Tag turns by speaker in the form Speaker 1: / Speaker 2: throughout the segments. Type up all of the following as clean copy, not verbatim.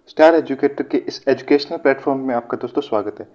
Speaker 1: Star educator के इस educational platform में आपका दोस्तों स्वागत है।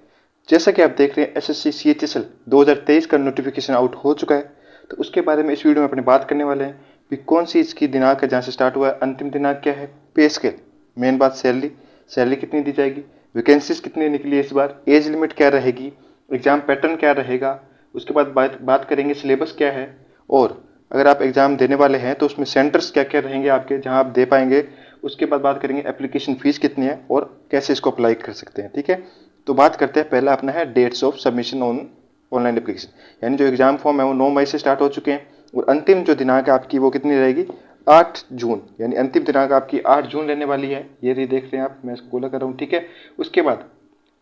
Speaker 1: जैसा कि आप देख रहे हैं एसएससी सीएचएसएल 2023 का नोटिफिकेशन आउट हो चुका है, तो उसके बारे में इस वीडियो में अपनी बात करने वाले हैं कि कौन सी इसकी दिनांक है जहाँ से स्टार्ट हुआ है, अंतिम दिनांक क्या है, पे स्केल, मेन बात सैलरी कितनी दी जाएगी, वैकेंसीज कितनी निकली है इस बार, एज लिमिट क्या रहेगी, एग्जाम पैटर्न क्या रहेगा, उसके बाद बात करेंगे सिलेबस क्या है, और अगर आप एग्जाम देने वाले हैं तो उसमें सेंटर्स क्या क्या रहेंगे आपके जहां आप दे पाएंगे। उसके बाद बात करेंगे एप्लीकेशन फीस कितनी है और कैसे इसको अप्लाई कर सकते हैं। ठीक है, तो बात करते हैं। पहला अपना है dates of submission on online application, यानी जो एग्जाम फॉर्म है वो 9 मई से स्टार्ट हो चुके हैं और अंतिम जो दिनांक है आपकी वो कितनी रहेगी, 8 जून, यानी अंतिम दिनांक आपकी 8 जून रहने वाली है। ये देख रहे हैं आप, मैं इसको गोला कर रहा हूँ। ठीक है, उसके बाद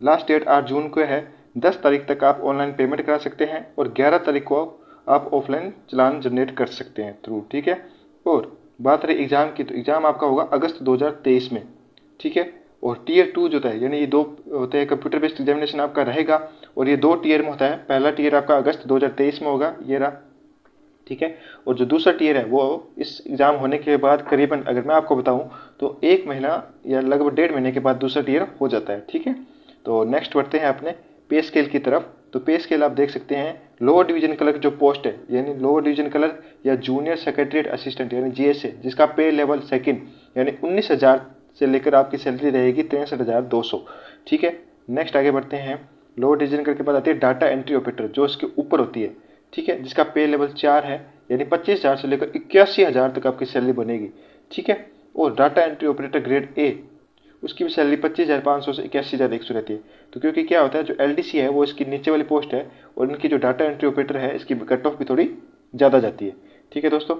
Speaker 1: लास्ट डेट 8 जून को है। 10 तारीख तक आप ऑनलाइन पेमेंट करा सकते हैं और 11 तारीख को आप ऑफलाइन चलान जनरेट कर सकते हैं थ्रू। ठीक है, और बात रही एग्जाम की, तो एग्जाम आपका होगा अगस्त 2023 में। ठीक है, और टीयर 2 जो होता है, यानी ये दो होते हैं, कंप्यूटर बेस्ड एग्जामिनेशन आपका रहेगा और ये 2 टीयर में होता है। पहला टीयर आपका अगस्त 2023 में होगा, ये रहा। ठीक है, और जो दूसरा टीयर है वो इस एग्जाम होने के बाद करीबन, अगर मैं आपको बताऊं तो 1 महीना या लगभग 1.5 महीने के बाद दूसरा टीयर हो जाता है। ठीक है, तो नेक्स्ट बढ़ते हैं अपने पे स्केल की तरफ। तो पे स्केल आप देख सकते हैं, लोअर डिवीजन क्लर्क जो पोस्ट है, यानी लोअर डिवीजन क्लर्क या जूनियर सेक्रेटरीट असिस्टेंट यानी जीएसए, जिसका पे लेवल सेकंड, यानी 19,000 से लेकर आपकी सैलरी रहेगी 63,200। ठीक है, नेक्स्ट आगे बढ़ते हैं। लोअर डिवीजन क्लर्क के बाद आती है डाटा एंट्री ऑपरेटर, जो इसके ऊपर होती है। ठीक है, जिसका पे लेवल 4 है, यानी 25,000 से लेकर 81,000 तक आपकी सैलरी बनेगी। ठीक है, और data entry operator grade A, उसकी भी सैलरी 25,500 से 81,100 रहती है। तो क्योंकि क्या होता है, जो एलडीसी है वो इसकी नीचे वाली पोस्ट है और इनकी जो डाटा एंट्री ऑपरेटर है इसकी कट ऑफ भी थोड़ी ज़्यादा जाती है। ठीक है दोस्तों,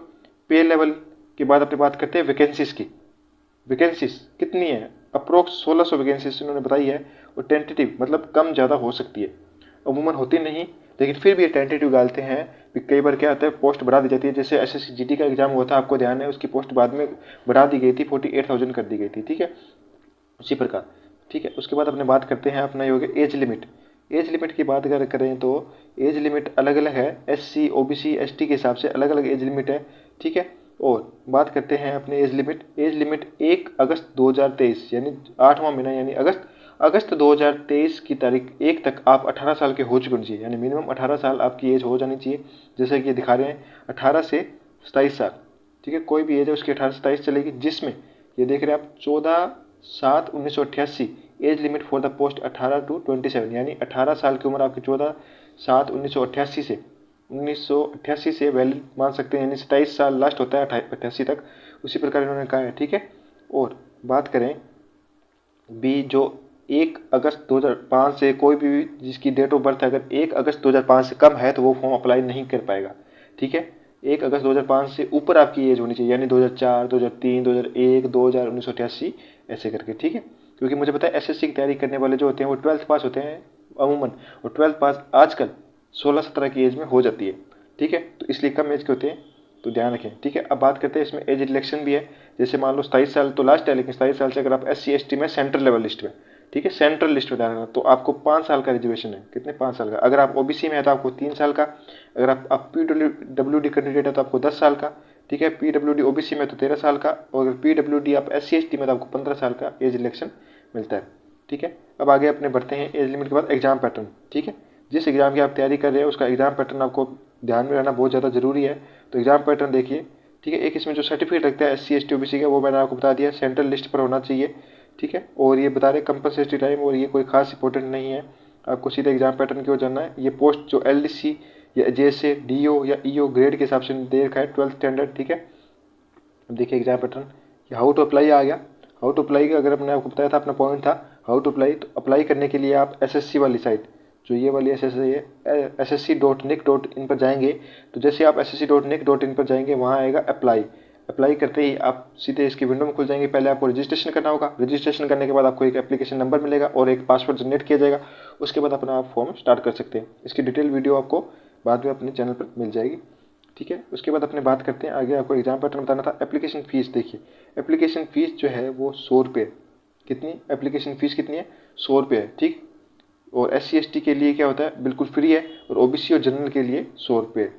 Speaker 1: पे लेवल के बाद अपनी बात करते हैं वैकेंसीज की। वैकेंसीज कितनी है, अप्रोक्स 1600 वैकेंसीज उन्होंने बताई है, और टेंटेटिव मतलब कम ज़्यादा हो सकती है, अमूमन होती नहीं, लेकिन फिर भी ये टेंटेटिव डालते हैं। कई बार क्या होता है, पोस्ट बढ़ा दी जाती है। जैसे एसएससी जीडी का एग्जाम हुआ था, आपको ध्यान है, उसकी पोस्ट बाद में बढ़ा दी गई थी, 48,000 कर दी गई थी। ठीक है, उसी प्रकार। ठीक है, उसके बाद अपने बात करते हैं अपना ये हो गया एज लिमिट। एज लिमिट की बात अगर करें तो एज लिमिट अलग अलग है, एससी ओबीसी एसटी के हिसाब से अलग अलग एज लिमिट है। ठीक है, और बात करते हैं अपने एज लिमिट। एज लिमिट 1 अगस्त 2023, यानी 8वां महीना, यानी अगस्त 2023 की तारीख 1 तक आप 18 साल के हो चुके होने चाहिए, यानी मिनिमम 18 साल आपकी एज हो जानी चाहिए। जैसे कि ये दिखा रहे हैं 18 से 27 साल। ठीक है, कोई भी एज है उसकी 18 से 27 चलेगी, जिसमें ये देख रहे हैं आप 14/7/1988 age limit for the post 18 to 27, यानी 18 साल की उम्र आपकी 14/7/1988 से वैलिड मान सकते हैं, यानी 27 साल लास्ट होता है 88 तक। उसी प्रकार इन्होंने कहा है। ठीक है, और बात करें बी, जो 1 अगस्त 2005 से कोई भी जिसकी डेट ऑफ बर्थ अगर 1 अगस्त 2005 से कम है तो वो फॉर्म अप्लाई नहीं कर पाएगा। ठीक है, 1 अगस्त 2005 से ऊपर आपकी एज होनी चाहिए, यानी 2004, 2003, 2001, 2000, 1988 ऐसे करके। ठीक है, क्योंकि मुझे पता है एसएससी की तैयारी करने वाले जो होते हैं वो 12th पास होते हैं अमूमन, और 12th पास आजकल 16-17 की एज में हो जाती है। ठीक है, तो इसलिए कम एज के होते हैं, तो ध्यान रखें। ठीक है, अब बात करते हैं इसमें एज रिलेक्शन भी है। जैसे मान लो 27 साल तो लास्ट है, लेकिन 27 साल से अगर आप SC ST में सेंट्रल लेवल लिस्ट में, ठीक है, सेंट्रल लिस्ट में डालना, तो आपको 5 साल का रिजर्वेशन है। कितने, 5 साल का। अगर आप ओबीसी में है तो आपको 3 साल का। अगर आप PWD कैंडिडेट है तो आपको 10 साल का। ठीक है, PWD ओबीसी में तो 13 साल का, और अगर PWD आप SC ST में तो आपको 15 साल का एज रिलेक्शन मिलता है। ठीक है, अब आगे अपने बढ़ते हैं एज लिमिट के बाद एग्जाम पैटर्न। ठीक है, जिस एग्जाम की आप तैयारी कर रहे हैं उसका एग्जाम पैटर्न आपको ध्यान में रहना बहुत ज़्यादा जरूरी है। तो एग्जाम पैटर्न देखिए। ठीक है, एक इसमें जो सर्टिफिकेट रखता है SC ST OBC का, वो मैंने आपको बता दिया, सेंट्रल लिस्ट पर होना चाहिए। ठीक है, और ये बता रहे कंपलसरी टाइम, और ये कोई खास इंपॉर्टेंट नहीं है, आपको सीधे एग्जाम पैटर्न की ओर जाना है। ये पोस्ट जो LDC या JSA DO या EO ग्रेड के हिसाब से दे रखा है, 12th स्टैंडर्ड। ठीक है, अब देखिए exam pattern, how to apply आ गया। हाउ टू अप्लाई का अगर मैंने आपको बताया था, अपना पॉइंट था हाउ टू अप्लाई। तो अप्लाई करने के लिए आप SSC वाली साइट, जो ये वाली SSC है, ssc.nic.in पर जाएंगे। तो जैसे आप ssc.nic.in पर जाएंगे, वहाँ आएगा अप्लाई। अप्लाई करते ही आप सीधे इसकी विंडो में खुल जाएंगे। पहले आपको रजिस्ट्रेशन करना होगा। रजिस्ट्रेशन करने के बाद आपको एक एप्लीकेशन नंबर मिलेगा और एक पासवर्ड जनरेट किया जाएगा। उसके बाद अपना आप फॉर्म स्टार्ट कर सकते हैं। इसकी डिटेल वीडियो आपको बाद में अपने चैनल पर मिल जाएगी। ठीक है, उसके बाद अपने बात करते हैं आगे। आपको एग्जाम पैटर्न बताना था। एप्लीकेशन फ़ीस देखिए, एप्लीकेशन फ़ीस जो है वो 100 रुपये। कितनी एप्लीकेशन फ़ीस कितनी है, 100 रुपये है। ठीक, और SC ST के लिए क्या होता है, बिल्कुल फ्री है, और OBC और जनरल के लिए 100 रुपये।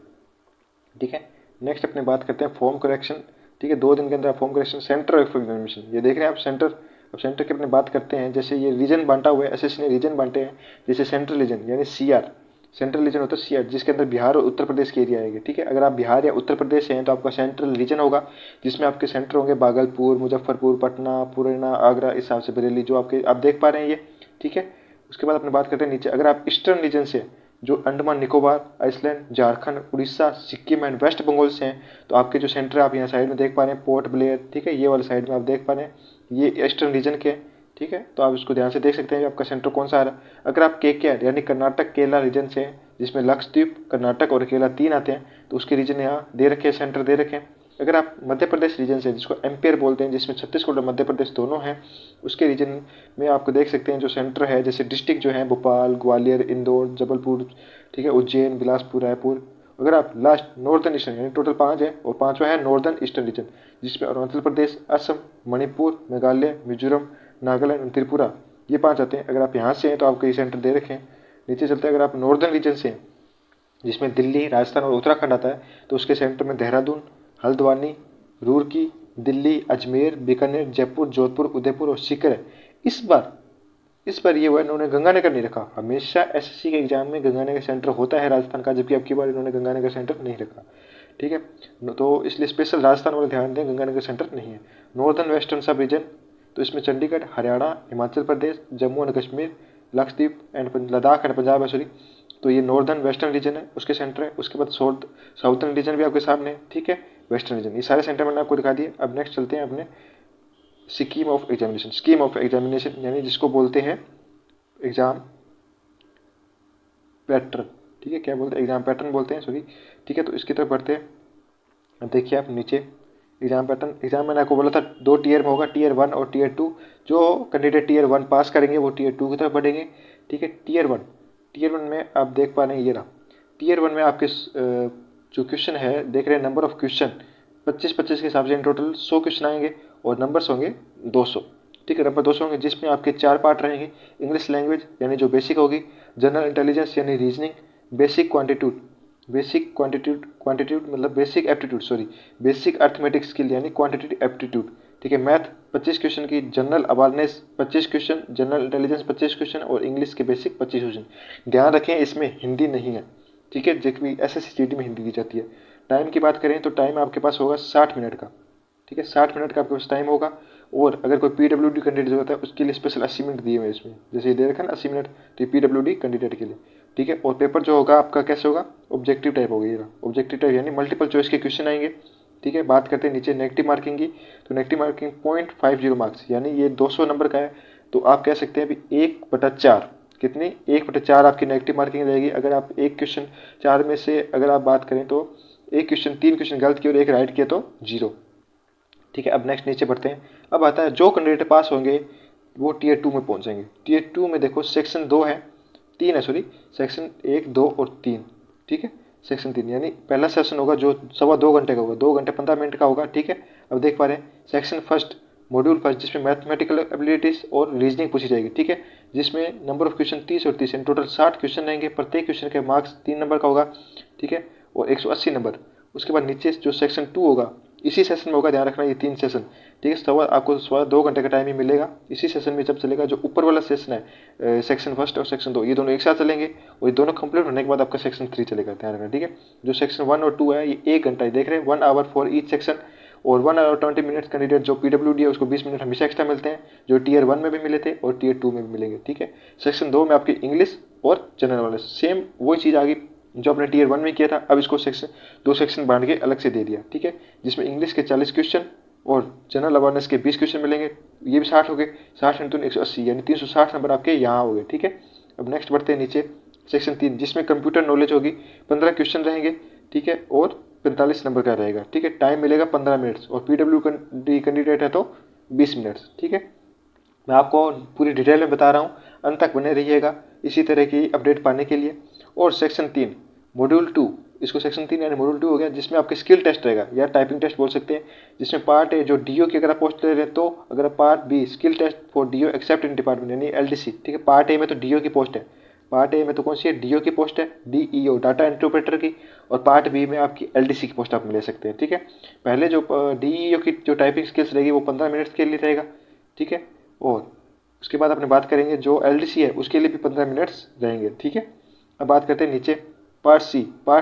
Speaker 1: ठीक है, नेक्स्ट अपने बात करते हैं फॉर्म करेक्शन। ठीक है, 2 दिन के अंदर आप form correction, centre of examination, ये देख रहे हैं आप, सेंटर अब सेंटर की अपने बात करते हैं, जैसे ये रीजन बांटा हुआ है, एसएससी ने रीजन बांटे हैं, जैसे सेंट्रल रीजन यानी सीआर, सेंट्रल रीजन होता है सीआर, जिसके अंदर बिहार और उत्तर प्रदेश के एरिया आएंगे। ठीक है, अगर आप बिहार या उत्तर प्रदेश से हैं तो आपका सेंट्रल रीजन होगा, जिसमें आपके सेंटर होंगे भागलपुर, मुजफ्फरपुर, पटना, पुराना, आगरा, इस हिसाब से बरेली, जो आपके आप देख पा रहे हैं ये। ठीक है, उसके बाद अपने बात करते हैं नीचे, अगर आप ईस्टर्न रीजन से, जो Andaman Nicobar, island, Jharkhand, Orissa, Sikkim and West Bengal से हैं, तो आपके जो सेंटर है आप यहाँ साइड में देख पा रहे हैं, पोर्ट ब्लेयर। ठीक है, ये वाले साइड में आप देख पा रहे हैं, ये ईस्टर्न रीजन के। ठीक है, तो आप इसको ध्यान से देख सकते हैं आपका सेंटर कौन सा आ रहा है। अगर आप केकेआर यानी कर्नाटक केरला रीजन से हैं, जिसमें लक्षद्वीप, कर्नाटक और केरला 3 आते हैं, तो उसके रीजन यहाँ दे रखे हैं, सेंटर दे रखे हैं। अगर आप मध्य प्रदेश रीजन से, जिसको एम्पेयर बोलते हैं, जिसमें छत्तीसगढ़ और मध्य प्रदेश दोनों हैं, उसके रीजन में आपको देख सकते हैं जो सेंटर है, जैसे डिस्ट्रिक्ट जो है भोपाल, ग्वालियर, इंदौर, जबलपुर, ठीक है, उज्जैन, बिलासपुर, रायपुर। अगर आप लास्ट नॉर्दर्न ईस्टर्न यानी टोटल 5 है, और 5वां है नॉर्दर्न ईस्टर्न रीजन, जिसमें अरुणाचल प्रदेश, असम, मणिपुर, मेघालय, मिजोरम, नागालैंड और त्रिपुरा, ये 5 आते हैं। अगर आप यहाँ से हैं तो आपके ये सेंटर दे रखे हैं। नीचे चलते हैं, अगर आप नॉर्दर्न रीजन से हैं, जिसमें दिल्ली, राजस्थान और उत्तराखंड आता है, तो उसके सेंटर में देहरादून, हल्द्वानी, रुड़की, दिल्ली, अजमेर, बीकानेर, जयपुर, जोधपुर, उदयपुर और सीकर है। इस बार ये हुआ, इन्होंने गंगानगर नहीं रखा। हमेशा एसएससी के एग्जाम में गंगानगर सेंटर होता है राजस्थान का, जबकि अब की बार इन्होंने गंगानगर सेंटर नहीं रखा। ठीक है, तो इसलिए स्पेशल राजस्थान वाले ध्यान दें, गंगानगर सेंटर नहीं है। नॉर्दर्न वेस्टर्न सब रीजन, तो इसमें Chandigarh, Haryana, Himachal Pradesh, Jammu and Kashmir, Lakshadweep and Ladakh and Punjab है, सॉरी, तो ये नॉर्दर्न वेस्टर्न रीजन है, उसके सेंटर है। उसके बाद साउथर्न रीजन भी आपके सामने है। ठीक है, वेस्टर्न रीजन, ये सारे सेंटर मैंने आपको दिखा दिए। अब नेक्स्ट चलते हैं अपने स्कीम ऑफ एग्जामिनेशन यानी जिसको बोलते हैं एग्जाम पैटर्न। ठीक है, क्या बोलते हैं, एग्जाम पैटर्न बोलते हैं, सॉरी। ठीक है, तो इसकी तरफ बढ़ते हैं। अब देखिए आप नीचे एग्जाम पैटर्न, एग्जाम मैंने आपको बोला था 2 टीयर में होगा, टीयर 1 और टीयर 2। जो कैंडिडेट टीयर 1 पास करेंगे वो टीयर 2 की तरफ बढ़ेंगे। ठीक है, टीयर वन में आप देख पा रहे हैं, ये रहा टीयर 1 में आपके जो क्वेश्चन है देख रहे हैं, नंबर ऑफ क्वेश्चन 25-25 के हिसाब से इन टोटल 100 क्वेश्चन आएंगे, और नंबर्स होंगे 200। ठीक है, नंबर 200 होंगे, जिसमें आपके 4 पार्ट रहेंगे। इंग्लिश लैंग्वेज यानी जो बेसिक होगी, जनरल इंटेलिजेंस यानी रीजनिंग, बेसिक क्वांटिट्यूड मतलब basic aptitude, sorry, basic arithmetic skill यानी क्वांटिटेटिव एप्टीट्यूड। ठीक है, मैथ 25 क्वेश्चन की, general awareness 25 question, general intelligence 25 question, और इंग्लिश के बेसिक 25 क्वेश्चन। ध्यान रखें इसमें हिंदी नहीं है। ठीक है, जिसमें एसएससी में हिंदी दी जाती है। टाइम की बात करें तो टाइम आपके पास होगा 60 मिनट का। ठीक है, 60 मिनट का आपके पास टाइम होगा। और अगर कोई पीडब्ल्यूडी कैंडिडेट होता है उसके लिए स्पेशल 80 मिनट दिए हुए इसमें, जैसे ये दे रखा है ना 80 मिनट, तो ये पीडब्ल्यूडी कैंडिडेट के लिए। ठीक है, और पेपर जो होगा आपका कैसे होगा, ऑब्जेक्टिव टाइप होगा। ये ऑब्जेक्टिव टाइप यानी मल्टीपल चॉइस के क्वेश्चन आएंगे। ठीक है, बात करते हैं नीचे नेगेटिव मार्किंग की, तो नेगेटिव मार्किंग 0.50 मार्क्स, यानी ये 200 नंबर का है। तो आप कह सकते हैं अभी 1/4, कितनी 1/4 आपकी नेगेटिव मार्किंग रहेगी। अगर आप एक क्वेश्चन 4 में से अगर आप बात करें तो एक क्वेश्चन 3 क्वेश्चन गलत किए और एक राइट किया तो 0। ठीक है, अब नेक्स्ट नीचे बढ़ते हैं। अब आता है जो कैंडिडेट पास होंगे वो टीयर 2 में पहुंचेंगे। टीयर 2 में देखो सेक्शन 2 है, 3 है, सॉरी, सेक्शन 1, 2 और 3। ठीक है, सेक्शन 3 यानी पहला सेशन होगा जो 2.25 घंटे का होगा, 2 घंटे 15 मिनट का होगा। ठीक है, अब देख पा रहे हैं सेक्शन फर्स्ट, मॉड्यूल फर्स्ट, जिसमें मैथमेटिकल एबिलिटीज और रीजनिंग पूछी जाएगी। ठीक है, जिसमें नंबर ऑफ क्वेश्चन 30 और 30 टोटल 60 क्वेश्चन रहेंगे, प्रत्येक क्वेश्चन के मार्क्स 3 नंबर का होगा। ठीक है, और 180 नंबर। उसके बाद नीचे जो सेक्शन 2 होगा इसी सेशन में होगा, ध्यान रखना ये 3 सेशन। ठीक है, सवा आपको 2 घंटे का टाइम ही मिलेगा इसी सेशन में जब चलेगा। जो ऊपर वाला सेशन है सेक्शन फर्स्ट और सेक्शन 2, ये दोनों एक साथ चलेंगे, और ये दोनों कंप्लीट होने के बाद आपका सेक्शन 3 चलेगा, ध्यान रखना। ठीक है, जो सेक्शन 1 और 2 है ये 1 घंटा, देख रहे हैं 1 आवर फॉर ईच सेक्शन, और 1 आवर 20 मिनट्स कैंडिडेट जो पीडब्ल्यूडी है उसको 20 मिनट हमेशा एक्स्ट्रा मिलते हैं, जो टीयर 1 में भी मिले थे और टीयर 2 में भी मिलेंगे। ठीक है, सेक्शन 2 में आपकी इंग्लिश और जनरल वाले सेम वही चीज़ आ गई जो आपने टीयर 1 में किया था। अब इसको दो सेक्शन बांट के अलग से दे दिया। ठीक है, जिसमें इंग्लिश के 40 क्वेश्चन और जनरल अवेयरनेस के 20 क्वेश्चन मिलेंगे, ये भी 60 हो गए, 60 × 180 यानी 360 नंबर आपके यहाँ हो गए। ठीक है, अब नेक्स्ट बढ़ते हैं नीचे सेक्शन 3, जिसमें कंप्यूटर नॉलेज होगी, 15 क्वेश्चन रहेंगे। ठीक है, और 45 नंबर का रहेगा। ठीक है, टाइम मिलेगा 15 मिनट्स, और पीडब्ल्यूडी कैंडिडेट है तो 20 मिनट्स। ठीक है, मैं आपको पूरी डिटेल में बता रहा हूँ, अंत तक बने रहिएगा इसी तरह की अपडेट पाने के लिए। और सेक्शन 3 मॉड्यूल 2, इसको सेक्शन 3 यानी मॉड्यूल 2 हो गया, जिसमें आपके स्किल टेस्ट रहेगा या टाइपिंग टेस्ट बोल सकते हैं। जिसमें पार्ट ए जो डीओ की अगर आप पोस्ट ले रहे हैं तो, अगर part B skill test for DO except in department यानी एलडीसी। ठीक है, पार्ट ए में तो डीओ की पोस्ट है, पार्ट ए में तो कौन सी है, डीओ की पोस्ट है, डीईओ डाटा इंटरप्रेटर की, और पार्ट बी में आपकी एलडीसी की पोस्ट आप ले सकते हैं। ठीक है, पहले जो डीईओ की जो टाइपिंग स्किल्स रहेगी वो 15 मिनट्स के लिए रहेगा। ठीक है, और उसके बाद अपने बात करेंगे जो LDC है उसके लिए भी 15 मिनट्स रहेंगे, ठीक है। अब बात करते हैं नीचे पार्ट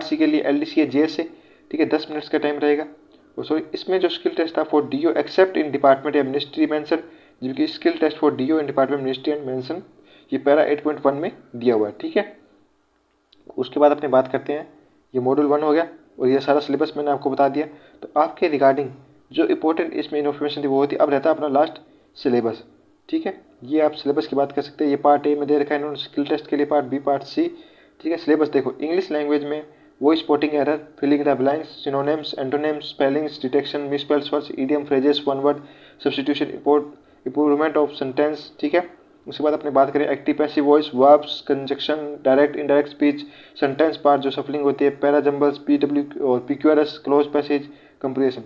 Speaker 1: सी के लिए LDC है JS से, ठीक है, 10 मिनट्स का टाइम रहेगा। और सॉरी, इसमें जो स्किल टेस्ट था for DO except in department या मिनिस्ट्री मेंशन, जबकि skill test for DO in department ministry and mention ये पैरा 8.1 में दिया हुआ है, ठीक है। उसके बाद अपने बात करते हैं, ये मॉड्यूल 1 हो गया और ये सारा सिलेबस मैंने आपको बता दिया। तो आपके रिगार्डिंग जो इंपॉर्टेंट इसमें इन्फॉर्मेशन थी वो होती है। अब रहता है अपना लास्ट सिलेबस, ठीक है। ये आप सिलेबस की बात कर सकते हैं। ये पार्ट ए में दे रखा है इन्होंने स्किल टेस्ट के लिए, पार्ट बी, पार्ट सी, ठीक है। सिलेबस देखो, इंग्लिश लैंग्वेज में वो spotting error, filling the blanks, synonyms, antonyms, spellings, detection, misspelled words, idiom, phrases, one word substitution, improvement of sentence, ठीक है। उसके बाद अपने बात करें active passive voice, verbs, conjunction, direct indirect speech, sentence part जो सफलिंग होती है, पैरा जंबल्स, PW और PQRS, क्लोज पैसेज, कंप्रेशन।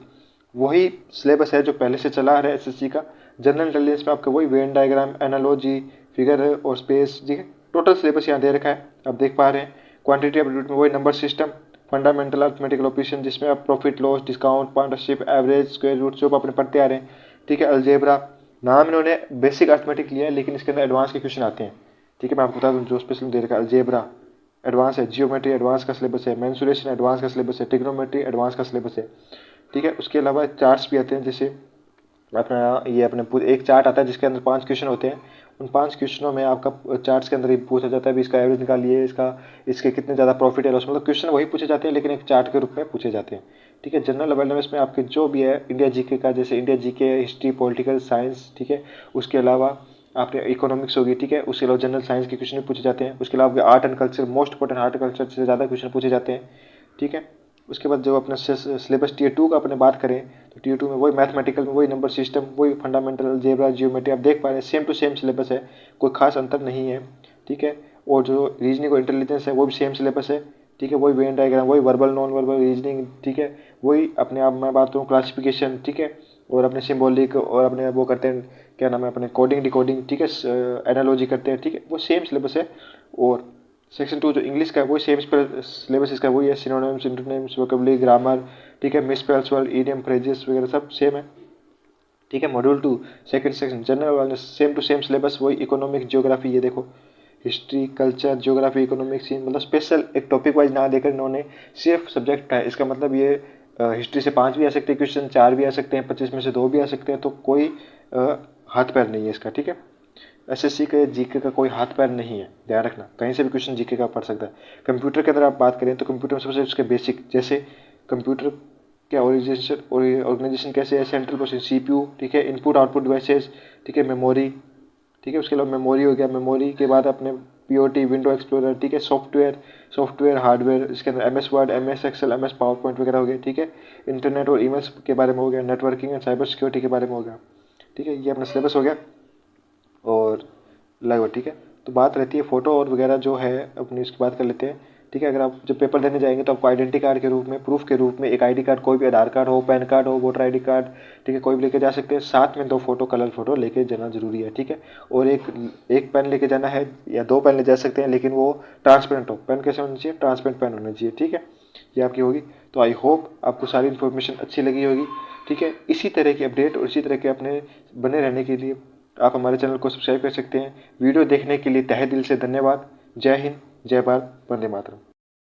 Speaker 1: वही सिलेबस है जो पहले से चला आ रहा है SSC का। जनरल इंटेलिजेंस में आपका वही वेन डायग्राम, एनालॉजी, फिगर और स्पेस, ठीक है। टोटल सिलेबस यहाँ दे रखा है, आप देख पा रहे हैं। क्वांटिटी एप्टीट्यूड में वही number system, fundamental arithmetical operation जिसमें आप profit loss, discount, partnership, average, square root जो अपने पढ़ते आ रहे हैं, ठीक है। अलजेब्रा, नाम इन्होंने बेसिक अर्थमेटिक लिया है लेकिन इसके अंदर एडवांस के क्वेश्चन आते हैं, ठीक है। मैं आपको बता दूं जो स्पेशल दे रखा है, अलजेब्रा एडवांस है, जियोमेट्री एडवांस का सिलेबस है, मेंसुरेशन एडवांस का सिलेबस है, ट्रिग्नोमेट्री एडवांस का सिलेबस है, ठीक है। उसके अलावा चार्ट्स भी आते हैं, जैसे अपना ये अपने पूरे एक चार्ट आता है जिसके अंदर 5 क्वेश्चन होते हैं। उन 5 क्वेश्चनों में आपका चार्ट्स के अंदर ही पूछा जाता है भी इसका एवरेज निकालिए, इसके कितने ज़्यादा प्रॉफिट है लॉस, मतलब क्वेश्चन वही पूछे जाते हैं लेकिन एक चार्ट के रूप में पूछे जाते हैं, ठीक है। जनरल अवेयरनेस में आपके जो भी है इंडिया जीके का, जैसे India GK, history, political science, ठीक है। उसके अलावा आपने इकोनॉमिक्स होगी, ठीक है। उसके अलावा जनरल साइंस के क्वेश्चन भी पूछे जाते हैं। उसके अलावा art and culture, most important art and culture से ज़्यादा क्वेश्चन पूछे जाते हैं, ठीक है। उसके बाद जो अपना सिलेबस Tier 2 का अपने बात करें तो Tier 2 में वही मैथमेटिकल में वही नंबर सिस्टम, वही फंडामेंटल अलजेब्रा, जियोमेट्री, आप देख पा रहे हैं सेम टू सेम सिलेबस है, कोई खास अंतर नहीं है, ठीक है। और जो रीजनिंग और इंटेलिजेंस है वो भी सेम सिलेबस है, ठीक है। वही वेन डायग्राम, वही वर्बल नॉन वर्बल रीजनिंग, ठीक है। वही अपने आप मैं बात करूँ क्लासिफिकेशन, ठीक है। और अपने सिम्बॉलिक और अपने वो करते हैं क्या नाम है अपने कोडिंग डिकोडिंग, ठीक है। एनालॉजी करते हैं, ठीक है। वो सेम सिलेबस है। और सेक्शन 2 जो इंग्लिश का है वही सेम सिलेबस इसका वही है, सिनोनिम्स, इंटोनिम्स, वोकेबुलरी, ग्रामर, ठीक है। मिसस्पेल्स वर्ड, इडियम, फ्रेजेस वगैरह सब सेम है, ठीक है। Module 2 second section general awareness, same to same syllabus, वही इकोनॉमिक, जियोग्राफी, ये देखो हिस्ट्री, कल्चर, जियोग्राफी, इकोनॉमिक्स, मतलब स्पेशल एक टॉपिक वाइज ना देकर इन्होंने सिर्फ सब्जेक्ट है। इसका मतलब ये हिस्ट्री से 5 भी आ सकते हैं क्वेश्चन, 4 भी आ सकते हैं, 25 में से 2 भी आ सकते हैं, तो कोई हाथ पैर नहीं है इसका, ठीक है। SSC के जीके का कोई हाथ पैर नहीं है, ध्यान रखना, कहीं से भी क्वेश्चन जीके का पढ़ सकता है। कंप्यूटर के अंदर आप बात करें तो कंप्यूटर में सबसे उसके बेसिक, जैसे कंप्यूटर क्या ऑर्गेनाइजेशन कैसे है, सेंट्रल प्रोसेस CPU, ठीक है। इनपुट आउटपुट डिवाइसेस, ठीक है। मेमोरी, ठीक है। उसके अलावा मेमोरी हो गया, मेमोरी के बाद अपने POT, विंडो एक्सप्लोरर, ठीक है। सॉफ्टवेयर हार्डवेयर, इसके अंदर MS Word, MS Excel, MS PowerPoint वगैरह हो गया, ठीक है। इंटरनेट और ईमेल्स के बारे में हो गया, नेटवर्किंग एंड साइबर सिक्योरिटी के बारे में हो गया, ठीक है। ये अपना सिलेबस हो गया और लगभग, ठीक है। तो बात रहती है फ़ोटो और वगैरह जो है अपनी उसकी बात कर लेते हैं, ठीक है। अगर आप जब पेपर देने जाएंगे तो आपको आइडेंटिटी कार्ड के रूप में, प्रूफ के रूप में एक ID कार्ड, कोई भी आधार कार्ड हो, पैन कार्ड हो, वोटर ID कार्ड, ठीक है, कोई भी लेके जा सकते हैं। साथ में 2 फोटो, कलर फोटो लेके जाना जरूरी है, ठीक है। और एक पेन लेके जाना है या 2 पेन ले जा सकते हैं लेकिन वो ट्रांसपेरेंट हो। पेन कैसे होना चाहिए, ट्रांसपेरेंट पेन होना चाहिए, ठीक है। ये आपकी होगी। तो आई होप आपको सारी इन्फॉर्मेशन अच्छी लगी होगी, ठीक है। इसी तरह की अपडेट और इसी तरह के अपने बने रहने के लिए आप हमारे चैनल को सब्सक्राइब कर सकते हैं। वीडियो देखने के लिए तहे दिल से धन्यवाद। जय हिंद, जय भारत, वंदे मातरम।